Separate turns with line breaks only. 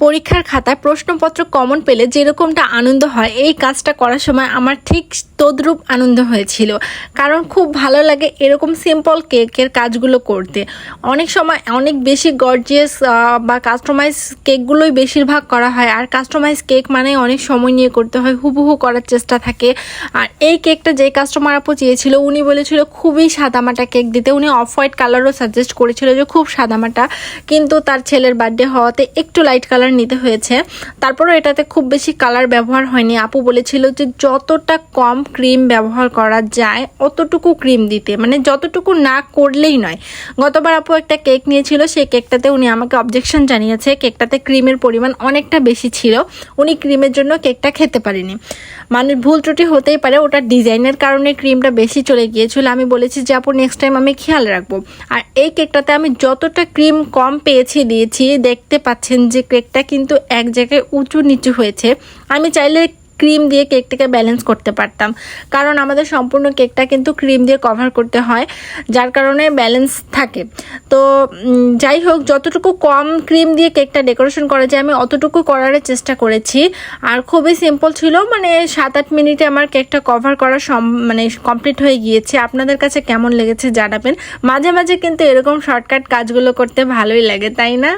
পরীক্ষার খাতায় প্রশ্নপত্র কমন পেলে যেরকমটা আনন্দ হয় এই কাজটা করার সময় আমার ঠিক তদ্রূপ আনন্দ হয়েছিল। কারণ খুব ভালো লাগে এরকম সিম্পল কেকের কাজগুলো করতে। অনেক সময় অনেক বেশি গর্জিয়াস বা কাস্টমাইজ কেকগুলোই বেশিরভাগ করা হয়, আর কাস্টমাইজ কেক মানে অনেক সময় নিয়ে করতে হয়, হুবহু করার চেষ্টা থাকে। আর এই কেকটা যে কাস্টমার আপু চেয়েছিল উনি বলেছিল খুবই সাদামাটা কেক দিতে। উনি অফ হোয়াইট কালারও সাজেস্ট করেছিল যে খুব সাদামাটা, কিন্তু তার ছেলের বার্থডে হওয়াতে একটু লাইট কালার নিতে হয়েছে। তারপরও এটাতে খুব বেশি কালার ব্যবহার হয়নি। আপু বলেছিল যে যতটা কম ক্রিম ব্যবহার করা যায় অতটুকু ক্রিম দিতে, মানে যতটুকু না করলেই নয়। গতবার আপু একটা কেক নিয়েছিল, সেই কেকটাতে উনি আমাকে অবজেকশন জানিয়েছে, কেকটাতে ক্রিমের পরিমাণ অনেকটা বেশি ছিল, উনি ক্রিমের জন্য কেকটা খেতে পারেনি। মানে ভুল ত্রুটি হতেই পারে, ওটার ডিজাইনের কারণে ক্রিমটা বেশি চলে গিয়েছিল। আমি বলেছি যে আপু নেক্সট টাইম আমি খেয়াল রাখবো। আর এই কেকটাতে আমি যতটা ক্রিম কম দিয়েছি, দেখতে পাচ্ছেন যে কেকটা কিন্তু এক জায়গায় উঁচু নিচু হয়েছে। আমি চাইলে ক্রিম দিয়ে কেকটাকে ব্যালেন্স করতে পারতাম, কারণ আমাদের সম্পূর্ণ কেকটা কিন্তু ক্রিম দিয়ে কভার করতে হয়, যার কারণে ব্যালেন্স থাকে। তো যাই হোক, যতটুকু কম ক্রিম দিয়ে কেকটা ডেকোরেশন করা যায় আমি অতটুকু করার চেষ্টা করেছি। আর খুবই সিম্পল ছিল, মানে 7-8 মিনিটে আমার কেকটা কভার করা মানে কমপ্লিট হয়ে গিয়েছে। আপনাদের কাছে কেমন লেগেছে জানাবেন। মাঝে মাঝে কিন্তু এরকম শর্টকাট কাজগুলো করতে ভালোই লাগে, তাই না?